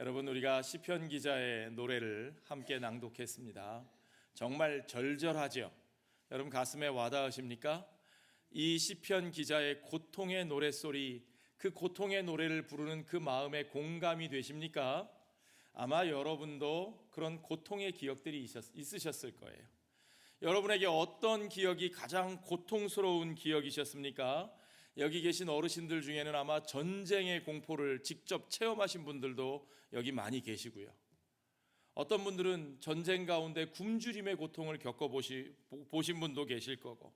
여러분, 우리가 시편 기자의 노래를 함께 낭독했습니다. 정말 절절하죠. 여러분 가슴에 와닿으십니까? 이 시편 기자의 고통의 노랫소리, 그 고통의 노래를 부르는 그 마음에 공감이 되십니까? 아마 여러분도 그런 고통의 기억들이 있으셨을 거예요. 여러분에게 어떤 기억이 가장 고통스러운 기억이셨습니까? 여기 계신 어르신들 중에는 아마 전쟁의 공포를 직접 체험하신 분들도 여기 많이 계시고요. 어떤 분들은 전쟁 가운데 굶주림의 고통을 겪어보신 분도 계실 거고,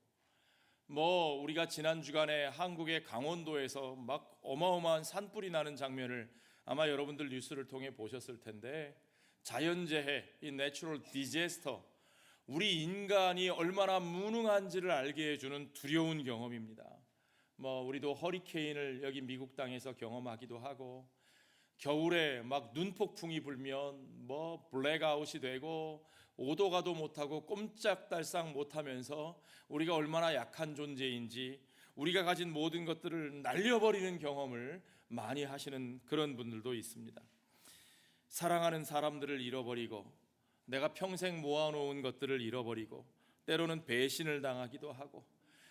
우리가 지난 주간에 한국의 강원도에서 막 어마어마한 산불이 나는 장면을 아마 여러분들 뉴스를 통해 보셨을 텐데, 자연재해, 이 내추럴 디제스터, 우리 인간이 얼마나 무능한지를 알게 해주는 두려운 경험입니다. 우리도 허리케인을 여기 미국 땅에서 경험하기도 하고, 겨울에 막 눈폭풍이 불면 블랙아웃이 되고 오도 가도 못하고 꼼짝달싹 못하면서 우리가 얼마나 약한 존재인지, 우리가 가진 모든 것들을 날려버리는 경험을 많이 하시는 그런 분들도 있습니다. 사랑하는 사람들을 잃어버리고, 내가 평생 모아놓은 것들을 잃어버리고, 때로는 배신을 당하기도 하고,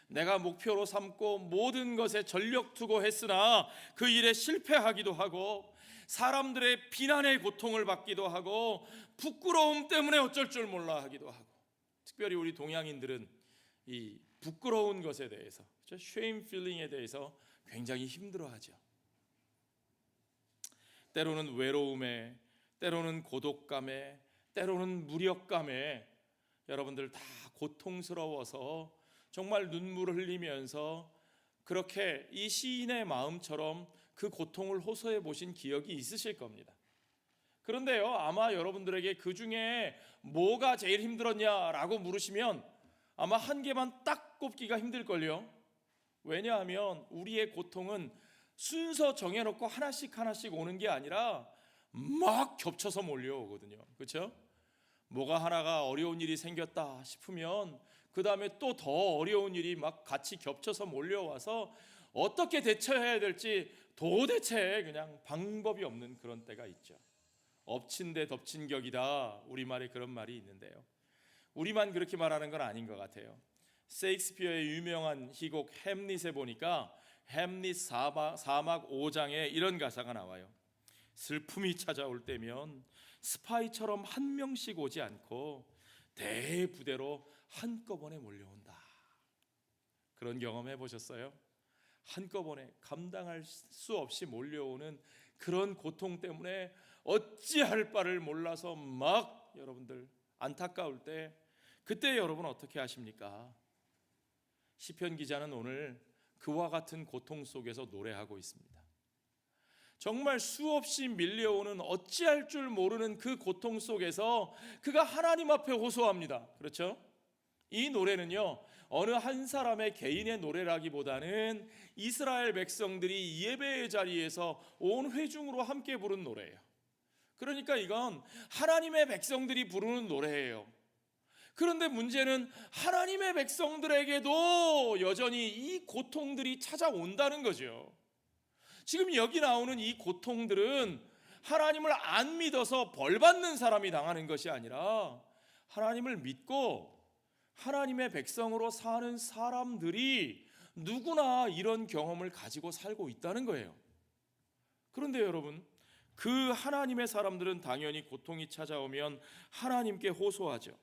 내가 목표로 삼고 모든 것에 전력 투구했으나 그 일에 실패하기도 하고, 사람들의 비난의 고통을 받기도 하고, 부끄러움 때문에 어쩔 줄 몰라 하기도 하고, 특별히 우리 동양인들은 이 부끄러운 것에 대해서, shame feeling에 대해서 굉장히 힘들어하죠. 때로는 외로움에, 때로는 고독감에, 때로는 무력감에 여러분들 다 고통스러워서 정말 눈물을 흘리면서 그렇게 이 시인의 마음처럼 그 고통을 호소해 보신 기억이 있으실 겁니다. 그런데요, 아마 여러분들에게 그 중에 뭐가 제일 힘들었냐라고 물으시면 아마 한 개만 딱 꼽기가 힘들걸요. 왜냐하면 우리의 고통은 순서 정해놓고 하나씩 오는 게 아니라 막 겹쳐서 몰려오거든요. 그렇죠? 뭐가 하나가 어려운 일이 생겼다 싶으면 그 다음에 또 더 어려운 일이 막 같이 겹쳐서 몰려와서 어떻게 대처해야 될지 도대체 그냥 방법이 없는 그런 때가 있죠. 엎친 데 덮친 격이다, 우리말에 그런 말이 있는데요, 우리만 그렇게 말하는 건 아닌 것 같아요. 셰익스피어의 유명한 희곡 햄릿에 보니까 햄릿 사막 5장에 이런 가사가 나와요. 슬픔이 찾아올 때면 스파이처럼 한 명씩 오지 않고 대부대로 한꺼번에 몰려온다. 그런 경험 해보셨어요? 한꺼번에 감당할 수 없이 몰려오는 그런 고통 때문에 어찌할 바를 몰라서 막 여러분들 안타까울 때, 그때 여러분 어떻게 하십니까? 시편 기자는 오늘 그와 같은 고통 속에서 노래하고 있습니다. 정말 수없이 밀려오는 어찌할 줄 모르는 그 고통 속에서 그가 하나님 앞에 호소합니다. 그렇죠? 이 노래는요, 어느 한 사람의 개인의 노래라기보다는 이스라엘 백성들이 예배의 자리에서 온 회중으로 함께 부른 노래예요. 그러니까 이건 하나님의 백성들이 부르는 노래예요. 그런데 문제는 하나님의 백성들에게도 여전히 이 고통들이 찾아온다는 거죠. 지금 여기 나오는 이 고통들은 하나님을 안 믿어서 벌받는 사람이 당하는 것이 아니라 하나님을 믿고 하나님의 백성으로 사는 사람들이 누구나 이런 경험을 가지고 살고 있다는 거예요. 그런데 여러분, 그 하나님의 사람들은 당연히 고통이 찾아오면 하나님께 호소하죠.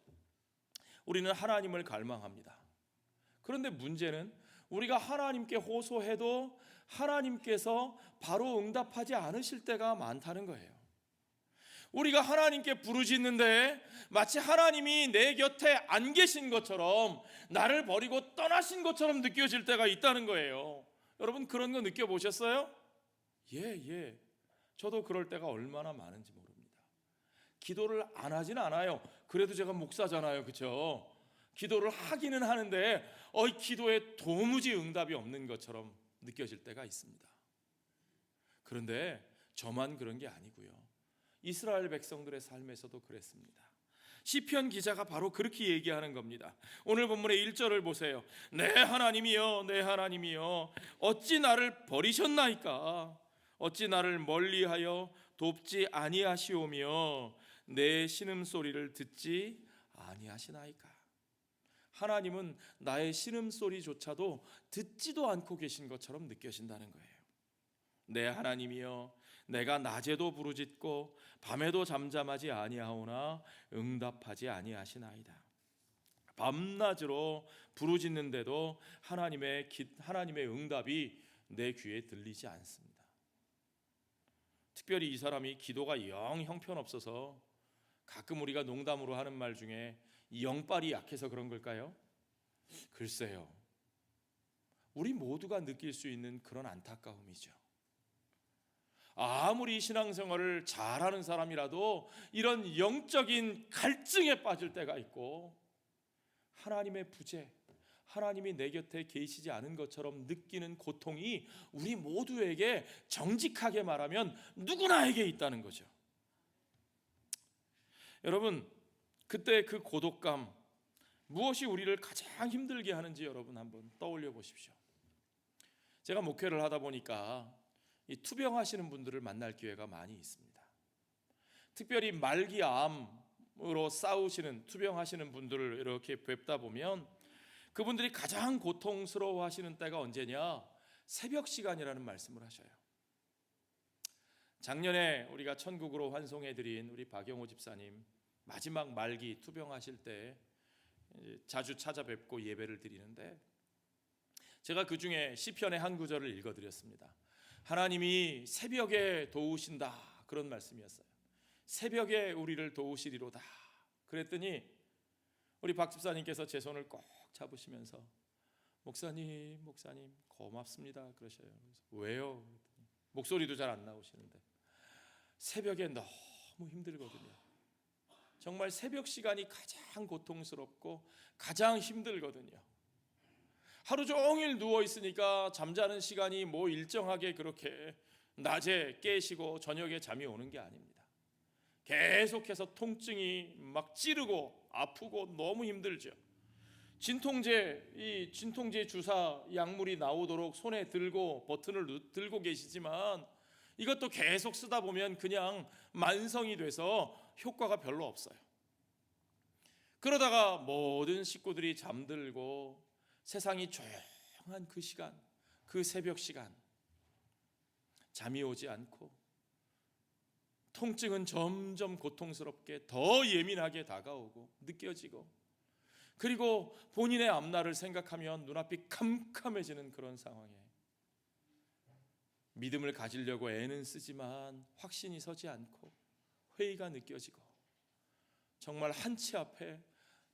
우리는 하나님을 갈망합니다. 그런데 문제는 우리가 하나님께 호소해도 하나님께서 바로 응답하지 않으실 때가 많다는 거예요. 우리가 하나님께 부르짖는데 마치 하나님이 내 곁에 안 계신 것처럼, 나를 버리고 떠나신 것처럼 느껴질 때가 있다는 거예요. 여러분, 그런 거 느껴보셨어요? 예. 저도 그럴 때가 얼마나 많은지 모릅니다. 기도를 안 하진 않아요. 그래도 제가 목사잖아요. 그렇죠? 기도를 하기는 하는데 기도에 도무지 응답이 없는 것처럼 느껴질 때가 있습니다. 그런데 저만 그런 게 아니고요, 이스라엘 백성들의 삶에서도 그랬습니다. 시편 기자가 바로 그렇게 얘기하는 겁니다. 오늘 본문의 1절을 보세요. 내 하나님이여, 내 하나님이여, 어찌 나를 버리셨나이까? 어찌 나를 멀리하여 돕지 아니하시오며 내 신음소리를 듣지 아니하시나이까. 하나님은 나의 신음소리조차도 듣지도 않고 계신 것처럼 느껴진다는 거예요. 내 하나님이여, 내가 낮에도 부르짖고 밤에도 잠잠하지 아니하오나 응답하지 아니하시나이다. 밤낮으로 부르짖는데도 하나님의 응답이 내 귀에 들리지 않습니다. 특별히 이 사람이 기도가 영 형편없어서 가끔 우리가 농담으로 하는 말 중에 영빨이 약해서 그런 걸까요? 글쎄요, 우리 모두가 느낄 수 있는 그런 안타까움이죠. 아무리 신앙생활을 잘하는 사람이라도 이런 영적인 갈증에 빠질 때가 있고, 하나님의 부재, 하나님이 내 곁에 계시지 않은 것처럼 느끼는 고통이 우리 모두에게 정직하게 말하면 누구나에게 있다는 거죠. 여러분, 그때 그 고독감, 무엇이 우리를 가장 힘들게 하는지 여러분 한번 떠올려 보십시오. 제가 목회를 하다 보니까 이 투병하시는 분들을 만날 기회가 많이 있습니다. 특별히 말기암으로 싸우시는, 투병하시는 분들을 이렇게 뵙다 보면 그분들이 가장 고통스러워하시는 때가 언제냐? 새벽 시간이라는 말씀을 하셔요. 작년에 우리가 천국으로 환송해드린 우리 박영호 집사님 마지막 말기 투병하실 때 자주 찾아뵙고 예배를 드리는데, 제가 그 중에 시편의 한 구절을 읽어드렸습니다. 하나님이 새벽에 도우신다, 그런 말씀이었어요. 새벽에 우리를 도우시리로다. 그랬더니 우리 박 집사님께서 제 손을 꼭 잡으시면서 목사님 고맙습니다 그러셔요. 그래서 왜요? 목소리도 잘 안 나오시는데 새벽에 너무 힘들거든요. 정말 새벽 시간이 가장 고통스럽고 가장 힘들거든요. 하루 종일 누워 있으니까 잠자는 시간이 뭐 일정하게 그렇게 낮에 깨시고 저녁에 잠이 오는 게 아닙니다. 계속해서 통증이 막 찌르고 아프고 너무 힘들죠. 이 진통제 주사 약물이 나오도록 손에 들고 버튼을 들고 계시지만 이것도 계속 쓰다 보면 그냥 만성이 돼서 효과가 별로 없어요. 그러다가 모든 식구들이 잠들고 세상이 조용한 그 시간, 그 새벽 시간, 잠이 오지 않고 통증은 점점 고통스럽게 더 예민하게 다가오고 느껴지고, 그리고 본인의 앞날을 생각하면 눈앞이 캄캄해지는 그런 상황에 믿음을 가지려고 애는 쓰지만 확신이 서지 않고 회의가 느껴지고, 정말 한치 앞에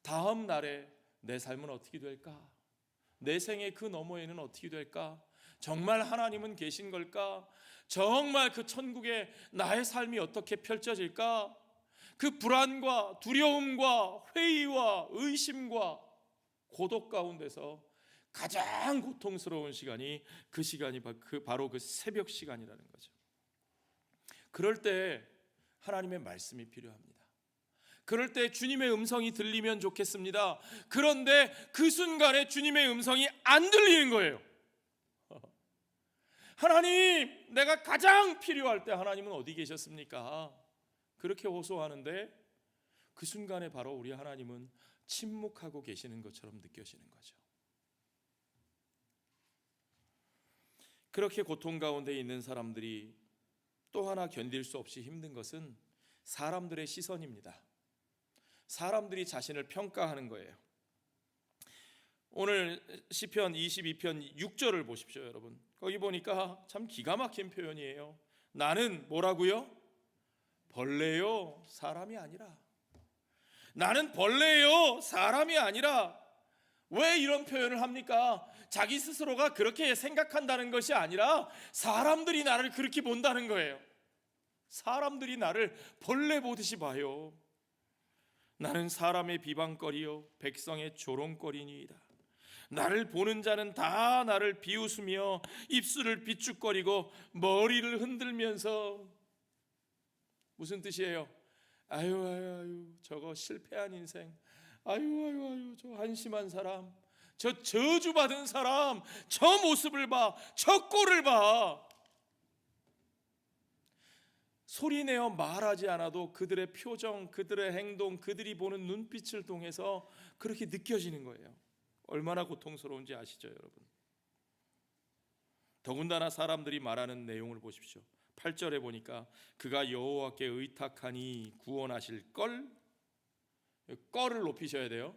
다음 날에 내 삶은 어떻게 될까? 내 생의 그 너머에는 어떻게 될까? 정말 하나님은 계신 걸까? 정말 그 천국에 나의 삶이 어떻게 펼쳐질까? 그 불안과 두려움과 회의와 의심과 고독 가운데서 가장 고통스러운 시간이 그 시간이 바로 그 새벽 시간이라는 거죠. 그럴 때 하나님의 말씀이 필요합니다. 그럴 때 주님의 음성이 들리면 좋겠습니다. 그런데 그 순간에 주님의 음성이 안 들리는 거예요. 하나님, 내가 가장 필요할 때 하나님은 어디 계셨습니까? 그렇게 호소하는데 그 순간에 바로 우리 하나님은 침묵하고 계시는 것처럼 느껴지는 거죠. 그렇게 고통 가운데 있는 사람들이 또 하나 견딜 수 없이 힘든 것은 사람들의 시선입니다. 사람들이 자신을 평가하는 거예요. 오늘 시편 22편 6절을 보십시오, 여러분. 거기 보니까 참 기가 막힌 표현이에요. 나는 뭐라고요? 벌레요, 사람이 아니라. 나는 벌레요, 사람이 아니라. 왜 이런 표현을 합니까? 자기 스스로가 그렇게 생각한다는 것이 아니라 사람들이 나를 그렇게 본다는 거예요. 사람들이 나를 벌레 보듯이 봐요. 나는 사람의 비방거리요 백성의 조롱거리니이다. 나를 보는 자는 다 나를 비웃으며 입술을 비축거리고 머리를 흔들면서, 무슨 뜻이에요? 아유 저거 실패한 인생, 아유 저 한심한 사람, 저 저주받은 사람, 저 모습을 봐, 저 꼴을 봐. 소리내어 말하지 않아도 그들의 표정, 그들의 행동, 그들이 보는 눈빛을 통해서 그렇게 느껴지는 거예요. 얼마나 고통스러운지 아시죠, 여러분? 더군다나 사람들이 말하는 내용을 보십시오. 8절에 보니까 그가 여호와께 의탁하니 구원하실 걸, 걸을 높이셔야 돼요.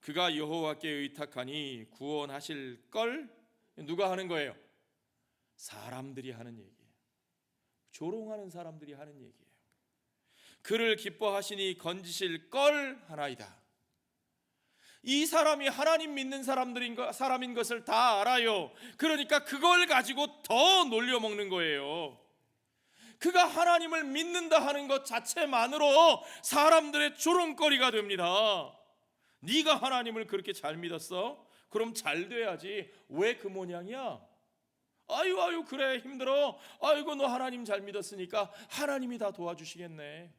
그가 여호와께 의탁하니 구원하실 걸. 누가 하는 거예요? 사람들이 하는 얘기예요. 조롱하는 사람들이 하는 얘기예요. 그를 기뻐하시니 건지실 걸 하나이다. 이 사람이 하나님 믿는 사람인 것을 다 알아요. 그러니까 그걸 가지고 더 놀려먹는 거예요. 그가 하나님을 믿는다 하는 것 자체만으로 사람들의 조롱거리가 됩니다. 네가 하나님을 그렇게 잘 믿었어? 그럼 잘 돼야지. 왜 그 모양이야? 아유 그래 힘들어. 아이고 너 하나님 잘 믿었으니까 하나님이 다 도와주시겠네.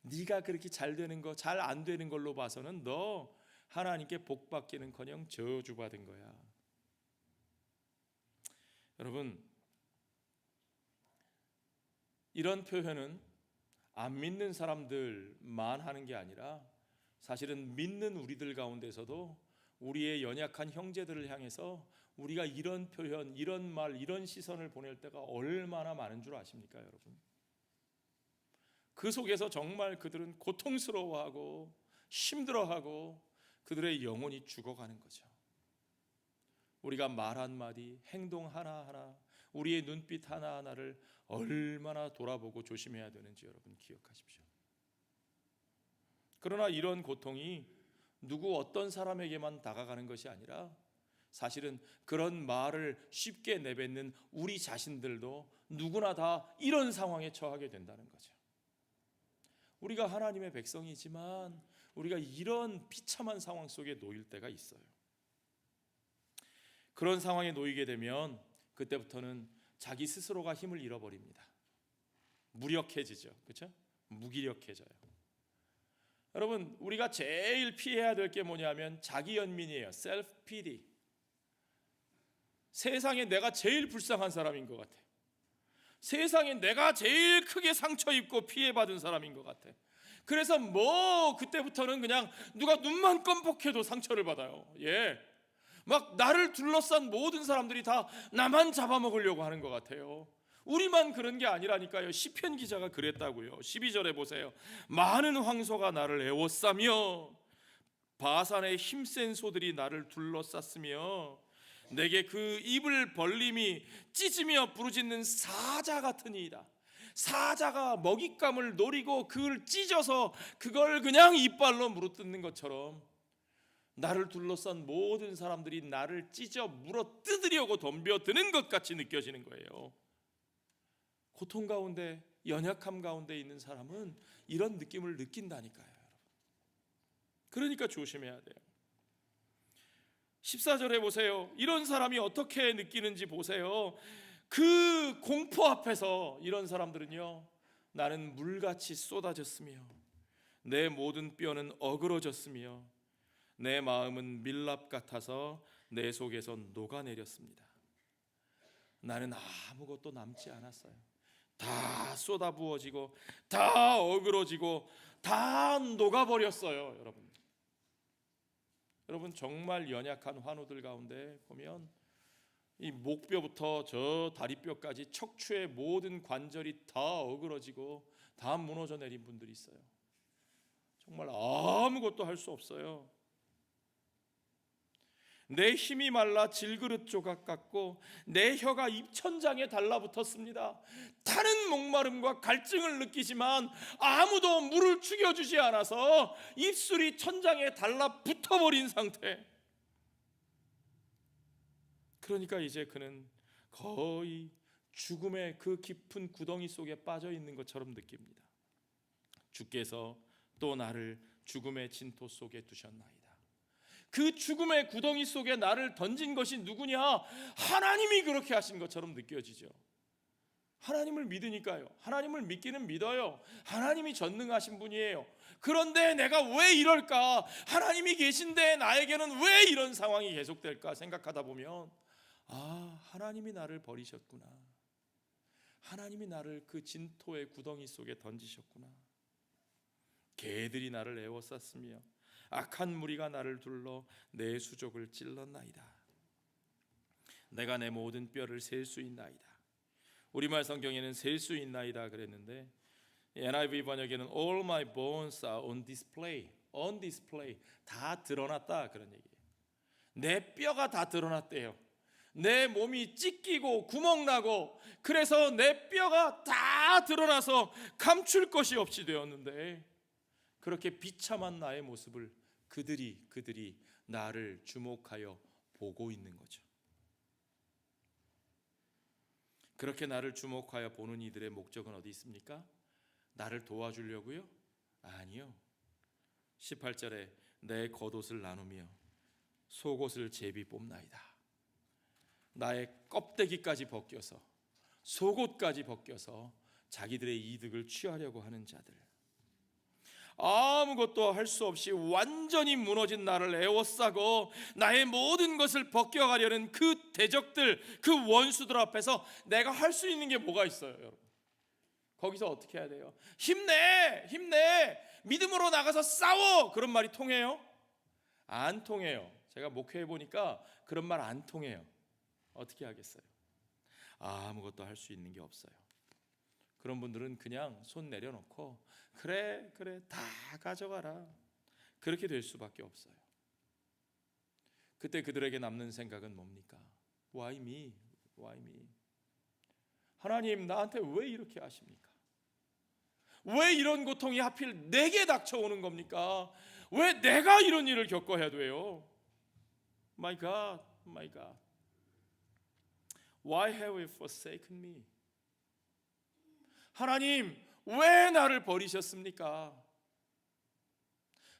네가 그렇게 잘 되는 거, 잘 안 되는 걸로 봐서는 너 하나님께 복 받기는커녕 저주받은 거야. 여러분, 이런 표현은 안 믿는 사람들만 하는 게 아니라 사실은 믿는 우리들 가운데서도 우리의 연약한 형제들을 향해서 우리가 이런 표현, 이런 말, 이런 시선을 보낼 때가 얼마나 많은 줄 아십니까, 여러분? 그 속에서 정말 그들은 고통스러워하고 힘들어하고 그들의 영혼이 죽어가는 거죠. 우리가 말 한마디, 행동 하나하나, 우리의 눈빛 하나하나를 얼마나 돌아보고 조심해야 되는지 여러분 기억하십시오. 그러나 이런 고통이 누구 어떤 사람에게만 다가가는 것이 아니라 사실은 그런 말을 쉽게 내뱉는 우리 자신들도 누구나 다 이런 상황에 처하게 된다는 거죠. 우리가 하나님의 백성이지만 우리가 이런 비참한 상황 속에 놓일 때가 있어요. 그런 상황에 놓이게 되면 그때부터는 자기 스스로가 힘을 잃어버립니다. 무력해지죠. 그렇죠? 무기력해져요. 여러분, 우리가 제일 피해야 될 게 뭐냐면 자기 연민이에요. 셀프 피디. 세상에 내가 제일 불쌍한 사람인 것 같아. 세상에 내가 제일 크게 상처 입고 피해받은 사람인 것 같아. 그래서 그때부터는 그냥 누가 눈만 껌뻑해도 상처를 받아요. 막 나를 둘러싼 모든 사람들이 다 나만 잡아먹으려고 하는 것 같아요. 우리만 그런 게 아니라니까요. 시편 기자가 그랬다고요. 12절에 보세요. 많은 황소가 나를 에워싸며 바산의 힘센 소들이 나를 둘러쌌으며 내게 그 입을 벌림이 찢으며 부르짖는 사자 같으니이다. 사자가 먹잇감을 노리고 그걸 찢어서 그걸 그냥 이빨로 물어뜯는 것처럼 나를 둘러싼 모든 사람들이 나를 찢어 물어뜯으려고 덤벼드는 것 같이 느껴지는 거예요. 고통 가운데, 연약함 가운데 있는 사람은 이런 느낌을 느낀다니까요, 여러분. 그러니까 조심해야 돼요. 14절에 보세요. 이런 사람이 어떻게 느끼는지 보세요. 그 공포 앞에서 이런 사람들은요, 나는 물같이 쏟아졌으며 내 모든 뼈는 어그러졌으며 내 마음은 밀랍 같아서 내 속에서 녹아내렸습니다. 나는 아무것도 남지 않았어요. 다 쏟아부어지고 다 어그러지고 다 녹아버렸어요. 여러분 정말 연약한 환우들 가운데 보면 이 목뼈부터 저 다리뼈까지 척추의 모든 관절이 다 어그러지고 다 무너져 내린 분들이 있어요. 정말 아무것도 할 수 없어요. 내 힘이 말라 질그릇 조각 같고 내 혀가 입천장에 달라붙었습니다. 타는 목마름과 갈증을 느끼지만 아무도 물을 죽여주지 않아서 입술이 천장에 달라붙어버린 상태. 그러니까 이제 그는 거의 죽음의 그 깊은 구덩이 속에 빠져 있는 것처럼 느낍니다. 주께서 또 나를 죽음의 진토 속에 두셨나이다. 그 죽음의 구덩이 속에 나를 던진 것이 누구냐? 하나님이 그렇게 하신 것처럼 느껴지죠. 하나님을 믿으니까요. 하나님을 믿기는 믿어요. 하나님이 전능하신 분이에요. 그런데 내가 왜 이럴까? 하나님이 계신데 나에게는 왜 이런 상황이 계속될까 생각하다 보면 하나님이 나를 버리셨구나. 하나님이 나를 그 진토의 구덩이 속에 던지셨구나. 개들이 나를 에워쌌으며 악한 무리가 나를 둘러 내 수족을 찔렀나이다. 내가 내 모든 뼈를 셀 수 있나이다. 우리말 성경에는 셀 수 있나이다 그랬는데 NIV 번역에는 All my bones are on display. On display. 다 드러났다 그런 얘기예요. 내 뼈가 다 드러났대요. 내 몸이 찢기고 구멍나고 그래서 내 뼈가 다 드러나서 감출 것이 없이 되었는데 그렇게 비참한 나의 모습을 그들이 나를 주목하여 보고 있는 거죠. 그렇게 나를 주목하여 보는 이들의 목적은 어디 있습니까? 나를 도와주려고요? 아니요. 18절에 내 겉옷을 나누며 속옷을 제비 뽑나이다. 나의 껍데기까지 벗겨서 속옷까지 벗겨서 자기들의 이득을 취하려고 하는 자들, 아무것도 할 수 없이 완전히 무너진 나를 에워싸고 나의 모든 것을 벗겨가려는 그 대적들, 그 원수들 앞에서 내가 할 수 있는 게 뭐가 있어요, 여러분? 거기서 어떻게 해야 돼요? 힘내, 힘내, 믿음으로 나가서 싸워. 그런 말이 통해요? 안 통해요. 제가 목회해 보니까 그런 말 안 통해요. 어떻게 하겠어요? 아무것도 할 수 있는 게 없어요. 그런 분들은 그냥 손 내려놓고 그래 다 가져가라, 그렇게 될 수밖에 없어요. 그때 그들에게 남는 생각은 뭡니까? Why me? Why me? 하나님, 나한테 왜 이렇게 하십니까? 왜 이런 고통이 하필 내게 닥쳐오는 겁니까? 왜 내가 이런 일을 겪어야 돼요? My God, my God, why have you forsaken me? 하나님, 왜 나를 버리셨습니까?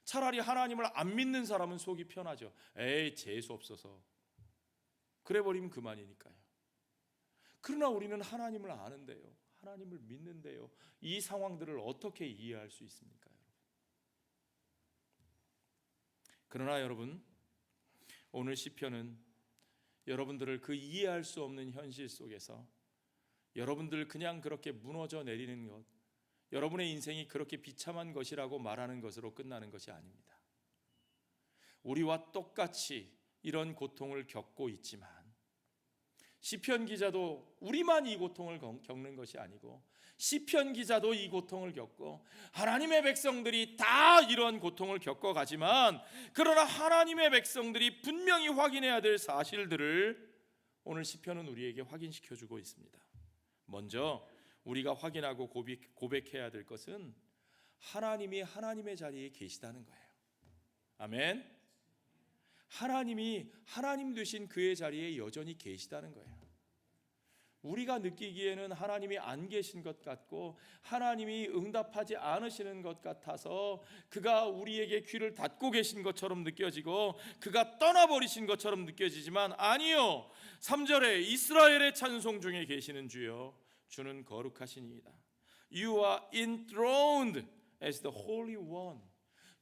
차라리 하나님을 안 믿는 사람은 속이 편하죠. 에이, 재수 없어서 그래 버리면 그만이니까요. 그러나 우리는 하나님을 아는데요, 하나님을 믿는데요, 이 상황들을 어떻게 이해할 수 있습니까? 그러나 여러분, 오늘 시편은 여러분들을 그 이해할 수 없는 현실 속에서 여러분들 그냥 그렇게 무너져 내리는 것, 여러분의 인생이 그렇게 비참한 것이라고 말하는 것으로 끝나는 것이 아닙니다. 우리와 똑같이 이런 고통을 겪고 있지만 시편 기자도 우리만 이 고통을 겪는 것이 아니고 시편 기자도 이 고통을 겪고 하나님의 백성들이 다 이런 고통을 겪어가지만, 그러나 하나님의 백성들이 분명히 확인해야 될 사실들을 오늘 시편은 우리에게 확인시켜주고 있습니다. 먼저 우리가 확인하고 고백해야 될 것은 하나님이 하나님의 자리에 계시다는 거예요. 아멘. 하나님이 하나님 되신 그의 자리에 여전히 계시다는 거예요. 우리가 느끼기에는 하나님이 안 계신 것 같고 하나님이 응답하지 않으시는 것 같아서 그가 우리에게 귀를 닫고 계신 것처럼 느껴지고 그가 떠나버리신 것처럼 느껴지지만 아니요, 3절에 이스라엘의 찬송 중에 계시는 주여, 주는 거룩하시니이다. You are enthroned as the Holy One.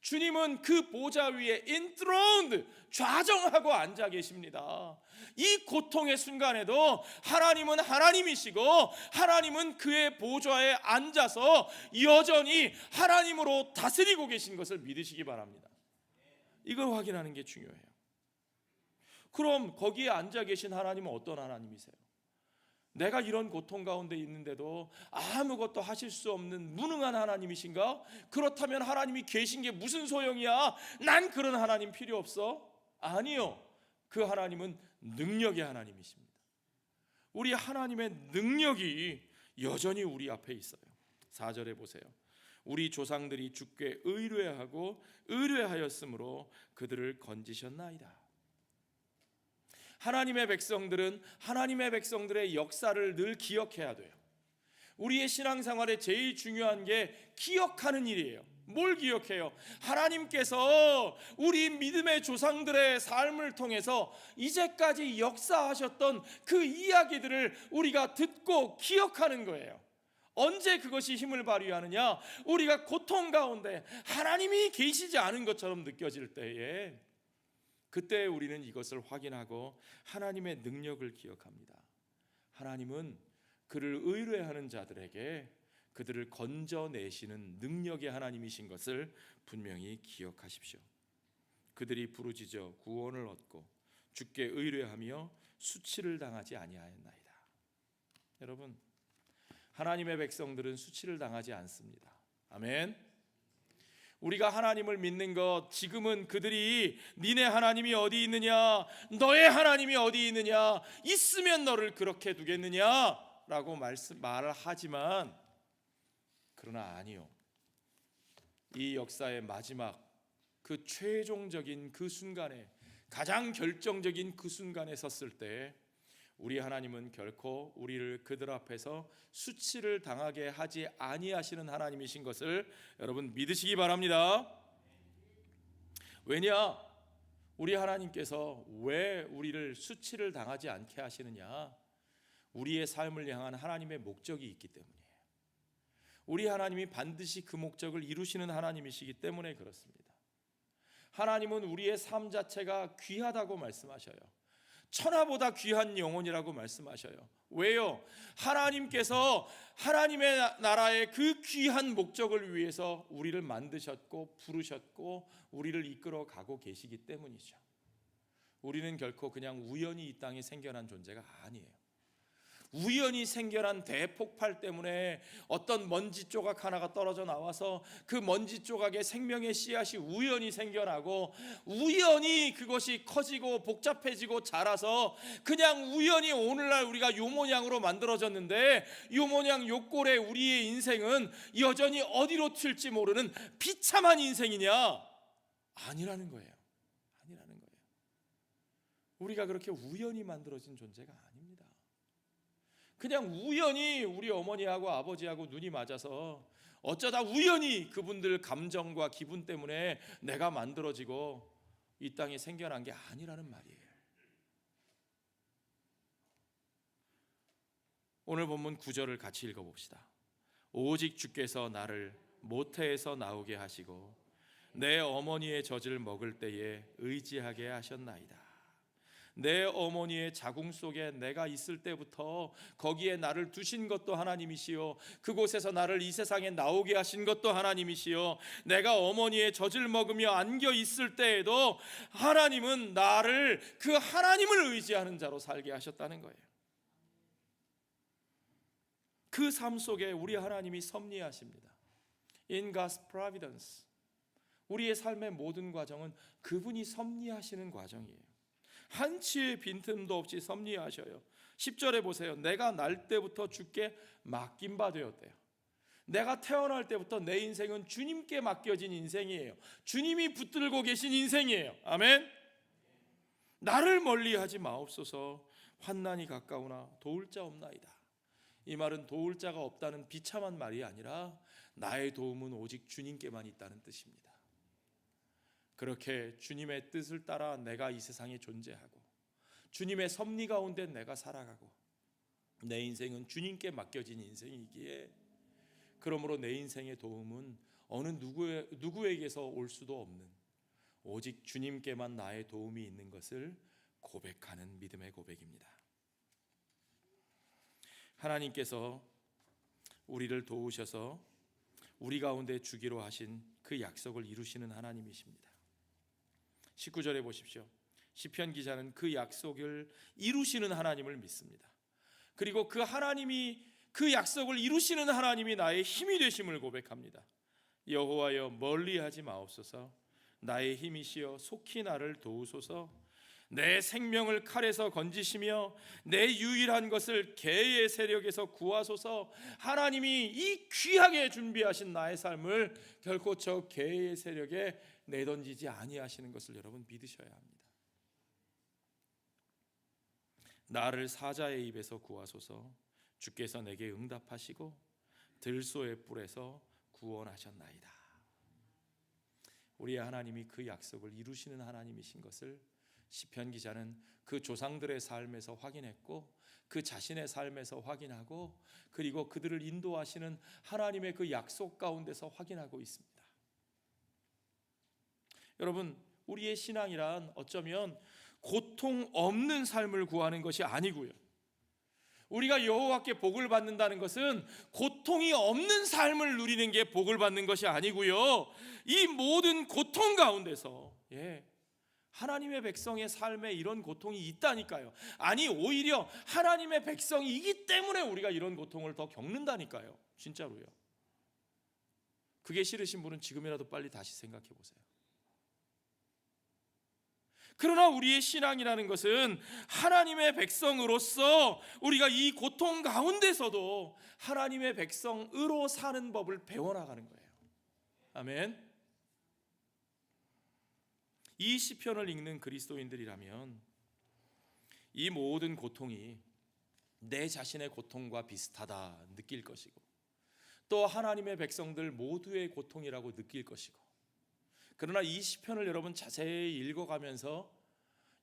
주님은 그 보좌 위에 enthroned, 좌정하고 앉아 계십니다. 이 고통의 순간에도 하나님은 하나님이시고 하나님은 그의 보좌에 앉아서 여전히 하나님으로 다스리고 계신 것을 믿으시기 바랍니다. 이걸 확인하는 게 중요해요. 그럼 거기에 앉아 계신 하나님은 어떤 하나님이세요? 내가 이런 고통 가운데 있는데도 아무것도 하실 수 없는 무능한 하나님이신가? 그렇다면 하나님이 계신 게 무슨 소용이야? 난 그런 하나님 필요 없어? 아니요, 그 하나님은 능력의 하나님이십니다. 우리 하나님의 능력이 여전히 우리 앞에 있어요. 4절에 보세요. 우리 조상들이 주께 의뢰하고 의뢰하였으므로 그들을 건지셨나이다. 하나님의 백성들은 하나님의 백성들의 역사를 늘 기억해야 돼요. 우리의 신앙생활에 제일 중요한 게 기억하는 일이에요. 뭘 기억해요? 하나님께서 우리 믿음의 조상들의 삶을 통해서 이제까지 역사하셨던 그 이야기들을 우리가 듣고 기억하는 거예요. 언제 그것이 힘을 발휘하느냐? 우리가 고통 가운데 하나님이 계시지 않은 것처럼 느껴질 때에, 그때 우리는 이것을 확인하고 하나님의 능력을 기억합니다. 하나님은 그를 의뢰하는 자들에게 그들을 건져내시는 능력의 하나님이신 것을 분명히 기억하십시오. 그들이 부르짖어 구원을 얻고 주께 의뢰하며 수치를 당하지 아니하였나이다. 여러분, 하나님의 백성들은 수치를 당하지 않습니다. 아멘. 우리가 하나님을 믿는 것, 지금은 그들이 니네 하나님이 어디 있느냐, 너의 하나님이 어디 있느냐, 있으면 너를 그렇게 두겠느냐 라고 말을 하지만, 그러나 아니요, 이 역사의 마지막 그 최종적인 그 순간에, 가장 결정적인 그 순간에 섰을 때 우리 하나님은 결코 우리를 그들 앞에서 수치를 당하게 하지 아니하시는 하나님이신 것을 여러분 믿으시기 바랍니다. 왜냐? 우리 하나님께서 왜 우리를 수치를 당하지 않게 하시느냐? 우리의 삶을 향한 하나님의 목적이 있기 때문이에요. 우리 하나님이 반드시 그 목적을 이루시는 하나님이시기 때문에 그렇습니다. 하나님은 우리의 삶 자체가 귀하다고 말씀하셔요. 천하보다 귀한 영혼이라고 말씀하셔요. 왜요? 하나님께서 하나님의 나라의 그 귀한 목적을 위해서 우리를 만드셨고 부르셨고 우리를 이끌어 가고 계시기 때문이죠. 우리는 결코 그냥 우연히 이 땅에 생겨난 존재가 아니에요. 우연히 생겨난 대폭발 때문에 어떤 먼지 조각 하나가 떨어져 나와서 그 먼지 조각에 생명의 씨앗이 우연히 생겨나고 우연히 그것이 커지고 복잡해지고 자라서 그냥 우연히 오늘날 우리가 요 모양으로 만들어졌는데, 요 모양 요 꼴의 우리의 인생은 여전히 어디로 튈지 모르는 비참한 인생이냐? 아니라는 거예요. 아니라는 거예요. 우리가 그렇게 우연히 만들어진 존재가 아닙니다. 그냥 우연히 우리 어머니하고 아버지하고 눈이 맞아서 어쩌다 우연히 그분들 감정과 기분 때문에 내가 만들어지고 이 땅에 생겨난 게 아니라는 말이에요. 오늘 본문 9절을 같이 읽어봅시다. 오직 주께서 나를 모태에서 나오게 하시고 내 어머니의 젖을 먹을 때에 의지하게 하셨나이다. 내 어머니의 자궁 속에 내가 있을 때부터 거기에 나를 두신 것도 하나님이시요, 그곳에서 나를 이 세상에 나오게 하신 것도 하나님이시요, 내가 어머니의 젖을 먹으며 안겨 있을 때에도 하나님은 나를 그 하나님을 의지하는 자로 살게 하셨다는 거예요. 그 삶 속에 우리 하나님이 섭리하십니다. In God's providence, 우리의 삶의 모든 과정은 그분이 섭리하시는 과정이에요. 한치의 빈틈도 없이 섭리하셔요. 10절에 보세요. 내가 날 때부터 주께 맡긴 바 되었대요. 내가 태어날 때부터 내 인생은 주님께 맡겨진 인생이에요. 주님이 붙들고 계신 인생이에요. 아멘. 나를 멀리하지 마옵소서. 환난이 가까우나 도울 자 없나이다. 이 말은 도울 자가 없다는 비참한 말이 아니라 나의 도움은 오직 주님께만 있다는 뜻입니다. 그렇게 주님의 뜻을 따라 내가 이 세상에 존재하고 주님의 섭리 가운데 내가 살아가고 내 인생은 주님께 맡겨진 인생이기에, 그러므로 내 인생의 도움은 어느 누구에게서 올 수도 없는 오직 주님께만 나의 도움이 있는 것을 고백하는 믿음의 고백입니다. 하나님께서 우리를 도우셔서 우리 가운데 주기로 하신 그 약속을 이루시는 하나님이십니다. 19절에 보십시오. 시편 기자는 그 약속을 이루시는 하나님을 믿습니다. 그리고 그 하나님이, 그 약속을 이루시는 하나님이 나의 힘이 되심을 고백합니다. 여호와여 멀리하지 마옵소서. 나의 힘이시여 속히 나를 도우소서. 내 생명을 칼에서 건지시며 내 유일한 것을 개의 세력에서 구하소서. 하나님이 이 귀하게 준비하신 나의 삶을 결코 저 개의 세력에 내던지지 아니하시는 것을 여러분 믿으셔야 합니다. 나를 사자의 입에서 구하소서. 주께서 내게 응답하시고 들소의 뿔에서 구원하셨나이다. 우리의 하나님이 그 약속을 이루시는 하나님이신 것을 시편 기자는 그 조상들의 삶에서 확인했고 그 자신의 삶에서 확인하고, 그리고 그들을 인도하시는 하나님의 그 약속 가운데서 확인하고 있습니다. 여러분, 우리의 신앙이란 어쩌면 고통 없는 삶을 구하는 것이 아니고요, 우리가 여호와께 복을 받는다는 것은 고통이 없는 삶을 누리는 게 복을 받는 것이 아니고요, 이 모든 고통 가운데서 하나님의 백성의 삶에 이런 고통이 있다니까요. 아니, 오히려 하나님의 백성이기 때문에 우리가 이런 고통을 더 겪는다니까요. 진짜로요. 그게 싫으신 분은 지금이라도 빨리 다시 생각해 보세요. 그러나 우리의 신앙이라는 것은 하나님의 백성으로서 우리가 이 고통 가운데서도 하나님의 백성으로 사는 법을 배워나가는 거예요. 아멘. 이 시편을 읽는 그리스도인들이라면 이 모든 고통이 내 자신의 고통과 비슷하다 느낄 것이고, 또 하나님의 백성들 모두의 고통이라고 느낄 것이고, 그러나 이 시편을 여러분 자세히 읽어가면서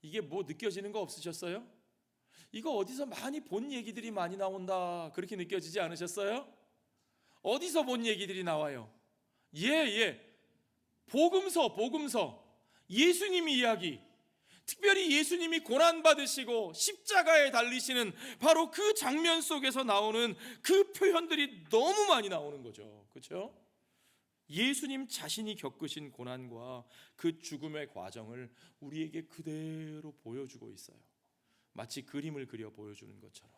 이게 뭐 느껴지는 거 없으셨어요? 이거 어디서 많이 본 얘기들이 많이 나온다, 그렇게 느껴지지 않으셨어요? 어디서 본 얘기들이 나와요? 복음서, 예수님이 이야기, 특별히 예수님이 고난받으시고 십자가에 달리시는 바로 그 장면 속에서 나오는 그 표현들이 너무 많이 나오는 거죠. 그렇죠? 예수님 자신이 겪으신 고난과 그 죽음의 과정을 우리에게 그대로 보여주고 있어요. 마치 그림을 그려 보여주는 것처럼.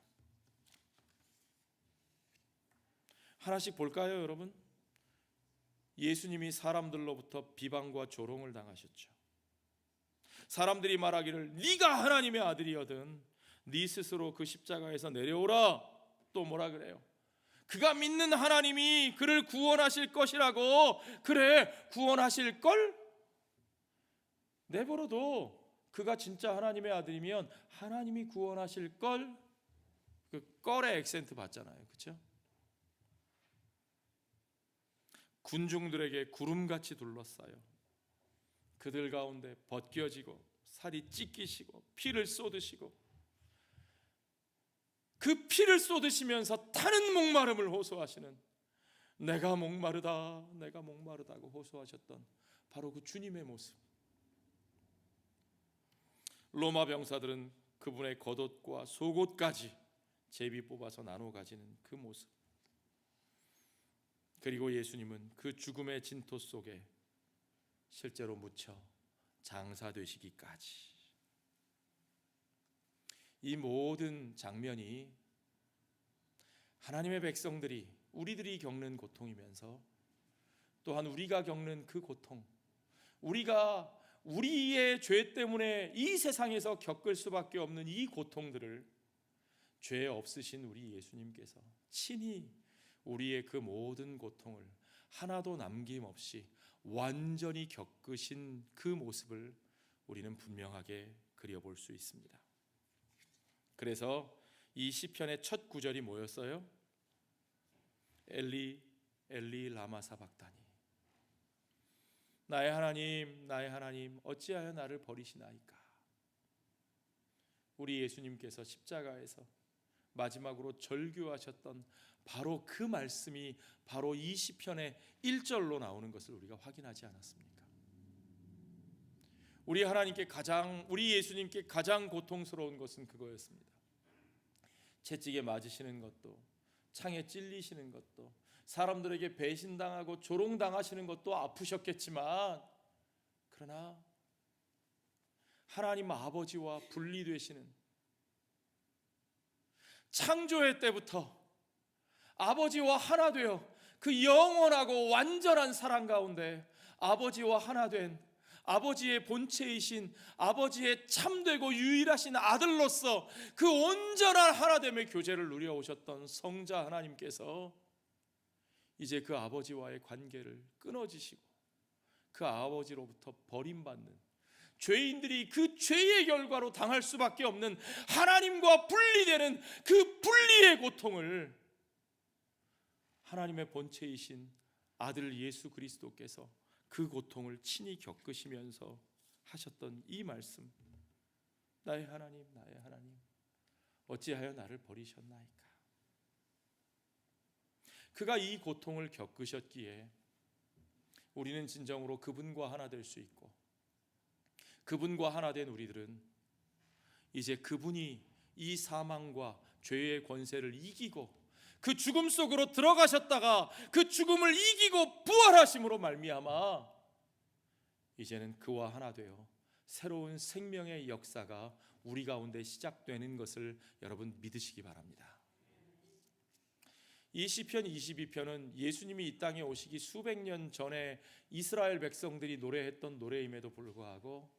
하나씩 볼까요, 여러분? 예수님이 사람들로부터 비방과 조롱을 당하셨죠. 사람들이 말하기를 네가 하나님의 아들이거든 네 스스로 그 십자가에서 내려오라. 또 뭐라 그래요? 그가 믿는 하나님이 그를 구원하실 것이라고. 그래, 구원하실 걸? 내버려도 그가 진짜 하나님의 아들이면 하나님이 구원하실 걸? 그 걸의 액센트 봤잖아요. 그렇죠? 군중들에게 구름같이 둘러싸여 그들 가운데 벗겨지고 살이 찢기시고 피를 쏟으시고, 그 피를 쏟으시면서 타는 목마름을 호소하시는, 내가 목마르다고 호소하셨던 바로 그 주님의 모습. 로마 병사들은 그분의 겉옷과 속옷까지 제비 뽑아서 나눠 가지는 그 모습, 그리고 예수님은 그 죽음의 진토 속에 실제로 묻혀 장사되시기까지, 이 모든 장면이 하나님의 백성들이, 우리들이 겪는 고통이면서 또한 우리가 겪는 그 고통, 우리가 우리의 죄 때문에 이 세상에서 겪을 수밖에 없는 이 고통들을 죄 없으신 우리 예수님께서 친히 우리의 그 모든 고통을 하나도 남김없이 완전히 겪으신 그 모습을 우리는 분명하게 그려볼 수 있습니다. 그래서 이 시편의 첫 구절이 뭐였어요? 엘리 엘리 라마 사박다니, 나의 하나님 어찌하여 나를 버리시나이까. 우리 예수님께서 십자가에서 마지막으로 절규하셨던 바로 그 말씀이 바로 이 시편의 1절로 나오는 것을 우리가 확인하지 않았습니까? 우리 예수님께 가장 고통스러운 것은 그거였습니다. 채찍에 맞으시는 것도, 창에 찔리시는 것도, 사람들에게 배신당하고 조롱당하시는 것도 아프셨겠지만, 그러나 하나님 아버지와 분리되시는, 창조의 때부터 아버지와 하나 되어 그 영원하고 완전한 사랑 가운데 아버지와 하나 된, 아버지의 본체이신, 아버지의 참되고 유일하신 아들로서 그 온전한 하나됨의 교제를 누려오셨던 성자 하나님께서 이제 그 아버지와의 관계를 끊어지시고 그 아버지로부터 버림받는, 죄인들이 그 죄의 결과로 당할 수밖에 없는 하나님과 분리되는 그 분리의 고통을 하나님의 본체이신 아들 예수 그리스도께서 그 고통을 친히 겪으시면서 하셨던 이 말씀, 나의 하나님 어찌하여 나를 버리셨나이까. 그가 이 고통을 겪으셨기에 우리는 진정으로 그분과 하나 될 수 있고, 그분과 하나 된 우리들은 이제 그분이 이 사망과 죄의 권세를 이기고 그 죽음 속으로 들어가셨다가 그 죽음을 이기고 부활하심으로 말미암아 이제는 그와 하나 되어 새로운 생명의 역사가 우리 가운데 시작되는 것을 여러분 믿으시기 바랍니다. 이 시편 22편은 예수님이 이 땅에 오시기 수백 년 전에 이스라엘 백성들이 노래했던 노래임에도 불구하고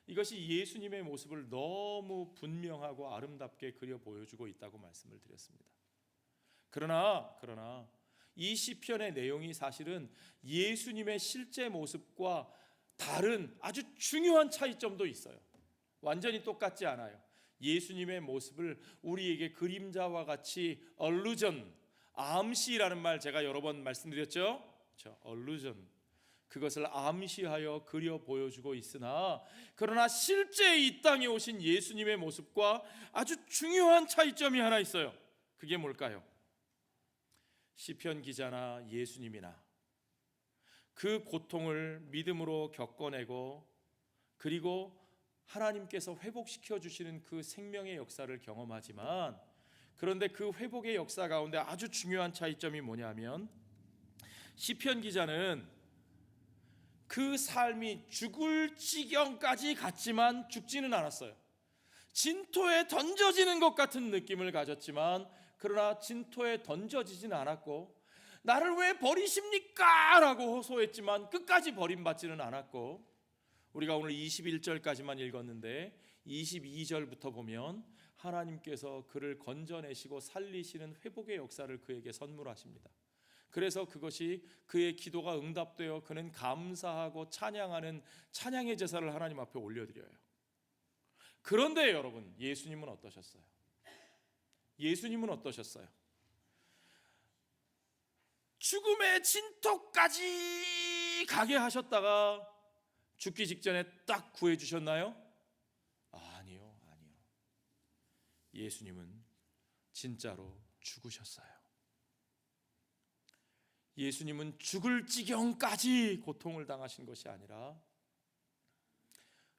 이것이 예수님의 모습을 너무 분명하고 아름답게 그려 보여주고 있다고 말씀을 드렸습니다. 그러나 이 시편의 내용이 사실은 예수님의 실제 모습과 다른 아주 중요한 차이점도 있어요. 완전히 똑같지 않아요. 예수님의 모습을 우리에게 그림자와 같이 allusion, 암시라는 말 제가 여러 번 말씀드렸죠. 그렇죠? allusion, 그것을 암시하여 그려 보여주고 있으나 그러나 실제 이 땅에 오신 예수님의 모습과 아주 중요한 차이점이 하나 있어요. 그게 뭘까요? 시편 기자나 예수님이나 그 고통을 믿음으로 겪어내고 그리고 하나님께서 회복시켜 주시는 그 생명의 역사를 경험하지만 그런데 그 회복의 역사 가운데 아주 중요한 차이점이 뭐냐면 시편 기자는 그 삶이 죽을 지경까지 갔지만 죽지는 않았어요. 진토에 던져지는 것 같은 느낌을 가졌지만 그러나 진토에 던져지지는 않았고 나를 왜 버리십니까? 라고 호소했지만 끝까지 버림받지는 않았고 우리가 오늘 21절까지만 읽었는데 22절부터 보면 하나님께서 그를 건져내시고 살리시는 회복의 역사를 그에게 선물하십니다. 그래서 그것이 그의 기도가 응답되어 그는 감사하고 찬양하는 찬양의 제사를 하나님 앞에 올려드려요. 그런데 여러분, 예수님은 어떠셨어요? 예수님은 어떠셨어요? 죽음의 진토까지 가게 하셨다가 죽기 직전에 딱 구해주셨나요? 아니요. 예수님은 진짜로 죽으셨어요. 예수님은 죽을 지경까지 고통을 당하신 것이 아니라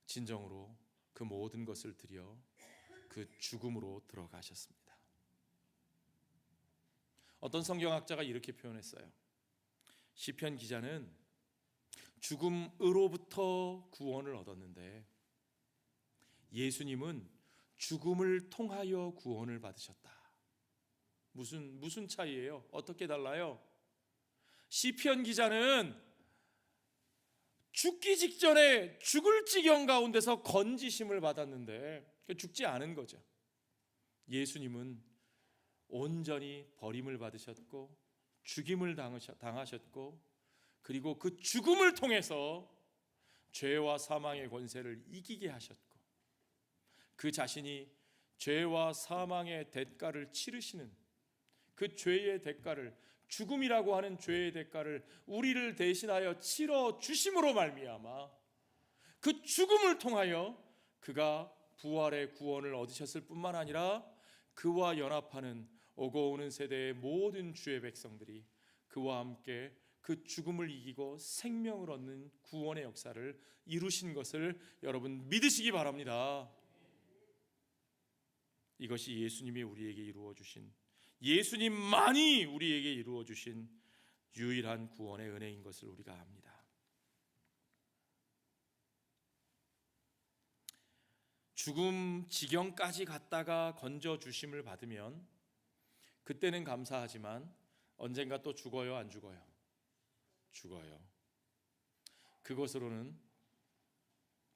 진정으로 그 모든 것을 들여 그 죽음으로 들어가셨습니다. 어떤 성경학자가 이렇게 표현했어요. 시편 기자는 죽음으로부터 구원을 얻었는데 예수님은 죽음을 통하여 구원을 받으셨다. 무슨 차이예요? 어떻게 달라요? 시편 기자는 죽기 직전에 죽을 지경 가운데서 건지심을 받았는데 죽지 않은 거죠. 예수님은 온전히 버림을 받으셨고 죽임을 당하셨고 그리고 그 죽음을 통해서 죄와 사망의 권세를 이기게 하셨고 그 자신이 죄와 사망의 대가를 치르시는 그 죄의 대가를 죽음이라고 하는 죄의 대가를 우리를 대신하여 치러 주심으로 말미암아 그 죽음을 통하여 그가 부활의 구원을 얻으셨을 뿐만 아니라 그와 연합하는 오고 오는 세대의 모든 주의 백성들이 그와 함께 그 죽음을 이기고 생명을 얻는 구원의 역사를 이루신 것을 여러분 믿으시기 바랍니다. 이것이 예수님이 우리에게 이루어 주신, 예수님만이 우리에게 이루어 주신 유일한 구원의 은혜인 것을 우리가 압니다. 죽음 지경까지 갔다가 건져 주심을 받으면 그때는 감사하지만 언젠가 또 죽어요, 안 죽어요? 죽어요. 그것으로는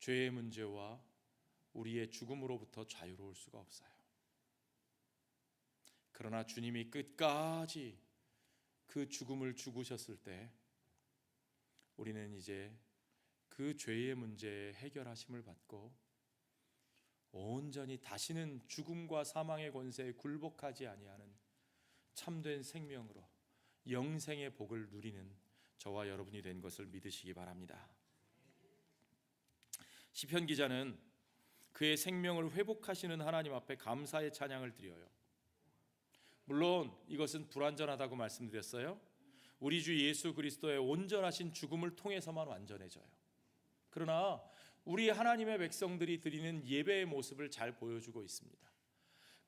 죄의 문제와 우리의 죽음으로부터 자유로울 수가 없어요. 그러나 주님이 끝까지 그 죽음을 죽으셨을 때 우리는 이제 그 죄의 문제에 해결하심을 받고 온전히 다시는 죽음과 사망의 권세에 굴복하지 아니하는 참된 생명으로 영생의 복을 누리는 저와 여러분이 된 것을 믿으시기 바랍니다. 시편 기자는 그의 생명을 회복하시는 하나님 앞에 감사의 찬양을 드려요. 물론 이것은 불완전하다고 말씀드렸어요. 우리 주 예수 그리스도의 온전하신 죽음을 통해서만 완전해져요. 그러나 우리 하나님의 백성들이 드리는 예배의 모습을 잘 보여주고 있습니다.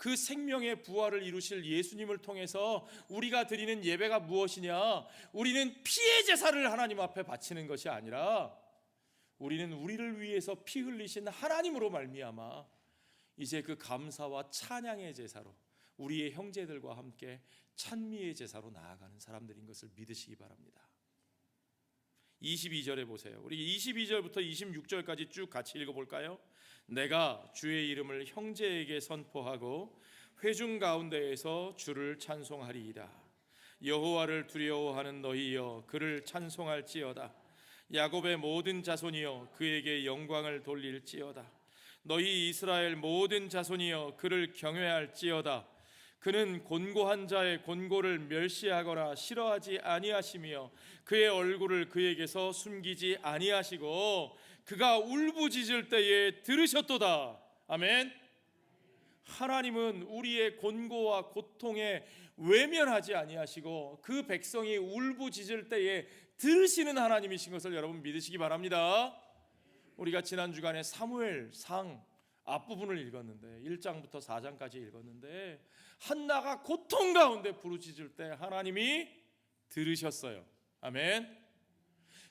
그 생명의 부활을 이루실 예수님을 통해서 우리가 드리는 예배가 무엇이냐? 우리는 피의 제사를 하나님 앞에 바치는 것이 아니라 우리는 우리를 위해서 피 흘리신 하나님으로 말미암아 이제 그 감사와 찬양의 제사로 우리의 형제들과 함께 찬미의 제사로 나아가는 사람들인 것을 믿으시기 바랍니다. 22절에 보세요. 우리 22절부터 26절까지 쭉 같이 읽어볼까요? 내가 주의 이름을 형제에게 선포하고 회중 가운데에서 주를 찬송하리이다. 여호와를 두려워하는 너희여 그를 찬송할지어다. 야곱의 모든 자손이여 그에게 영광을 돌릴지어다. 너희 이스라엘 모든 자손이여 그를 경외할지어다. 그는 곤고한 자의 곤고를 멸시하거나 싫어하지 아니하시며 그의 얼굴을 그에게서 숨기지 아니하시고 그가 울부짖을 때에 들으셨도다. 아멘. 하나님은 우리의 곤고와 고통에 외면하지 아니하시고 그 백성이 울부짖을 때에 들으시는 하나님이신 것을 여러분 믿으시기 바랍니다. 우리가 지난 주간에 사무엘상 앞부분을 읽었는데 1장부터 4장까지 읽었는데 한나가 고통 가운데 부르짖을 때 하나님이 들으셨어요. 아멘.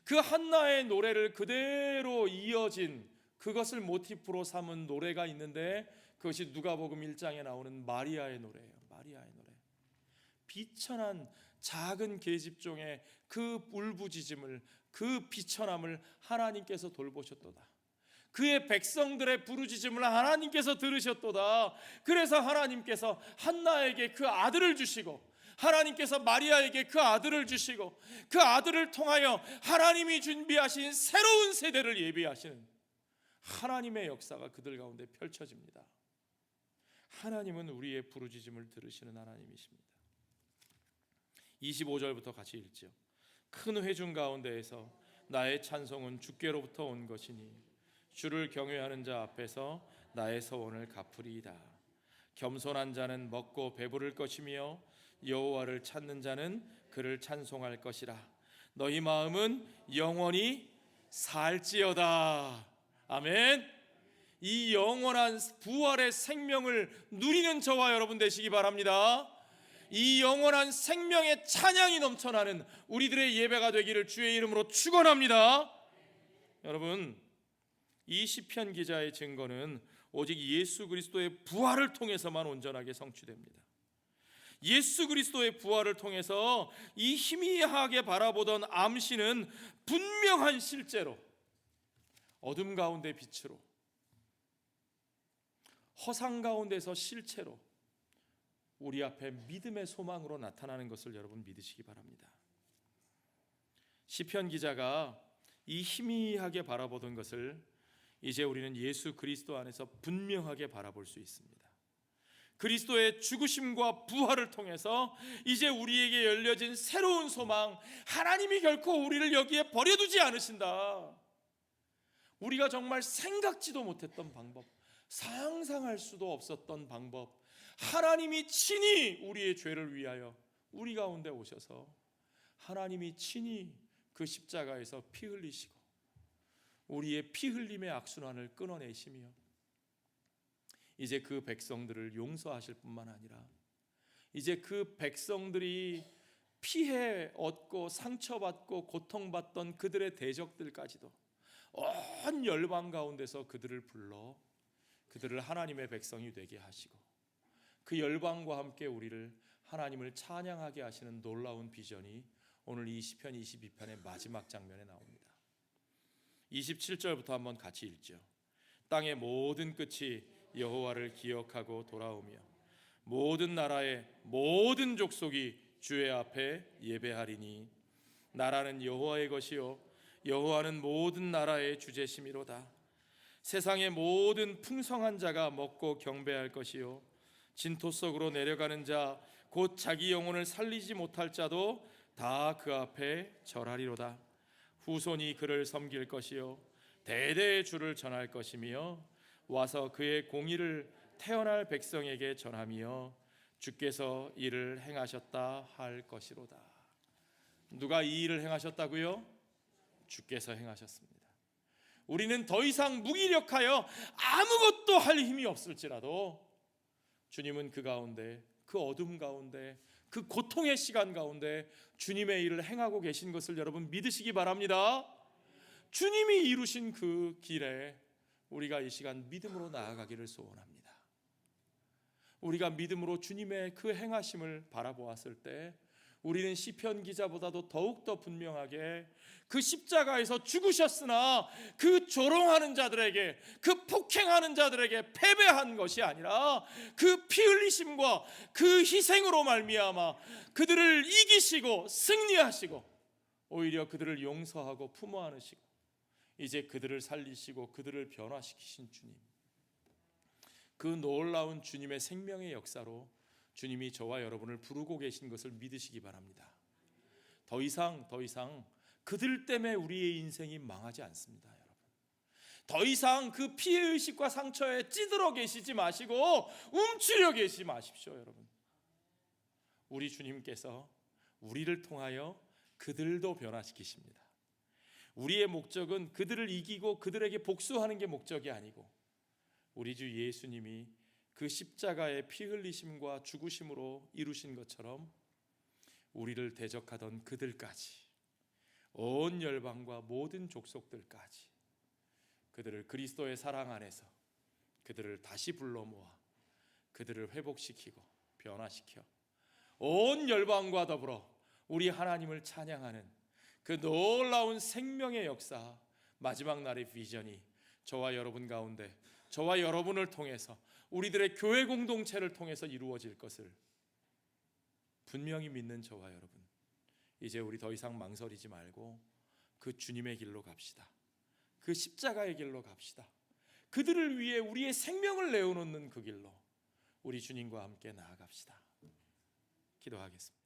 그 한나의 노래를 그대로 이어진 그것을 모티프로 삼은 노래가 있는데 그것이 누가복음 1장에 나오는 마리아의 노래예요. 마리아의 노래. 비천한 작은 계집종의 그 울부짖음을, 그 비천함을 하나님께서 돌보셨도다. 그의 백성들의 부르짖음을 하나님께서 들으셨도다. 그래서 하나님께서 한나에게 그 아들을 주시고 하나님께서 마리아에게 그 아들을 주시고 그 아들을 통하여 하나님이 준비하신 새로운 세대를 예비하시는 하나님의 역사가 그들 가운데 펼쳐집니다. 하나님은 우리의 부르짖음을 들으시는 하나님이십니다. 25절부터 같이 읽죠. 큰 회중 가운데에서 나의 찬송은 주께로부터 온 것이니 주를 경외하는 자 앞에서 나의 서원을 갚으리이다. 겸손한 자는 먹고 배부를 것이며 여호와를 찾는 자는 그를 찬송할 것이라. 너희 마음은 영원히 살지어다. 아멘. 이 영원한 부활의 생명을 누리는 저와 여러분 되시기 바랍니다. 이 영원한 생명의 찬양이 넘쳐나는 우리들의 예배가 되기를 주의 이름으로 축원합니다. 여러분, 이 시편 기자의 증거는 오직 예수 그리스도의 부활을 통해서만 온전하게 성취됩니다. 예수 그리스도의 부활을 통해서 이 희미하게 바라보던 암시는 분명한 실제로 어둠 가운데 빛으로, 허상 가운데서 실체로 우리 앞에 믿음의 소망으로 나타나는 것을 여러분 믿으시기 바랍니다. 시편 기자가 이 희미하게 바라보던 것을 이제 우리는 예수 그리스도 안에서 분명하게 바라볼 수 있습니다. 그리스도의 죽으심과 부활을 통해서 이제 우리에게 열려진 새로운 소망, 하나님이 결코 우리를 여기에 버려두지 않으신다. 우리가 정말 생각지도 못했던 방법, 상상할 수도 없었던 방법, 하나님이 친히 우리의 죄를 위하여 우리 가운데 오셔서 하나님이 친히 그 십자가에서 피 흘리시고 우리의 피 흘림의 악순환을 끊어내시며 이제 그 백성들을 용서하실 뿐만 아니라 이제 그 백성들이 피해 얻고 상처받고 고통받던 그들의 대적들까지도 온 열방 가운데서 그들을 불러 그들을 하나님의 백성이 되게 하시고 그 열방과 함께 우리를 하나님을 찬양하게 하시는 놀라운 비전이 오늘 이 시편 22편의 마지막 장면에 나옵니다. 27절부터 한번 같이 읽죠. 땅의 모든 끝이 여호와를 기억하고 돌아오며 모든 나라의 모든 족속이 주의 앞에 예배하리니 나라는 여호와의 것이요 여호와는 모든 나라의 주제심이로다. 세상의 모든 풍성한 자가 먹고 경배할 것이요 진토 속으로 내려가는 자 곧 자기 영혼을 살리지 못할 자도 다 그 앞에 절하리로다. 후손이 그를 섬길 것이요 대대의 주를 전할 것이며 와서 그의 공의를 태어날 백성에게 전하며 주께서 이를 행하셨다 할 것이로다. 누가 이 일을 행하셨다고요? 주께서 행하셨습니다. 우리는 더 이상 무기력하여 아무것도 할 힘이 없을지라도 주님은 그 가운데, 그 어둠 가운데, 그 고통의 시간 가운데 주님의 일을 행하고 계신 것을 여러분 믿으시기 바랍니다. 주님이 이루신 그 길에 우리가 이 시간 믿음으로 나아가기를 소원합니다. 우리가 믿음으로 주님의 그 행하심을 바라보았을 때 우리는 시편 기자보다도 더욱더 분명하게 그 십자가에서 죽으셨으나 그 조롱하는 자들에게, 그 폭행하는 자들에게 패배한 것이 아니라 그 피 흘리심과 그 희생으로 말미암아 그들을 이기시고 승리하시고 오히려 그들을 용서하고 품어 안으시고 이제 그들을 살리시고 그들을 변화시키신 주님, 그 놀라운 주님의 생명의 역사로 주님이 저와 여러분을 부르고 계신 것을 믿으시기 바랍니다. 더 이상 그들 때문에 우리의 인생이 망하지 않습니다. 여러분, 더 이상 그 피해 의식과 상처에 찌들어 계시지 마시고 움츠려 계시지 마십시오. 여러분, 우리 주님께서 우리를 통하여 그들도 변화시키십니다. 우리의 목적은 그들을 이기고 그들에게 복수하는 게 목적이 아니고 우리 주 예수님이 그 십자가의 피 흘리심과 죽으심으로 이루신 것처럼 우리를 대적하던 그들까지, 온 열방과 모든 족속들까지 그들을 그리스도의 사랑 안에서 그들을 다시 불러 모아 그들을 회복시키고 변화시켜 온 열방과 더불어 우리 하나님을 찬양하는 그 놀라운 생명의 역사, 마지막 날의 비전이 저와 여러분 가운데, 저와 여러분을 통해서 우리들의 교회 공동체를 통해서 이루어질 것을 분명히 믿는 저와 여러분, 이제 우리 더 이상 망설이지 말고 그 주님의 길로 갑시다. 그 십자가의 길로 갑시다. 그들을 위해 우리의 생명을 내어놓는 그 길로 우리 주님과 함께 나아갑시다. 기도하겠습니다.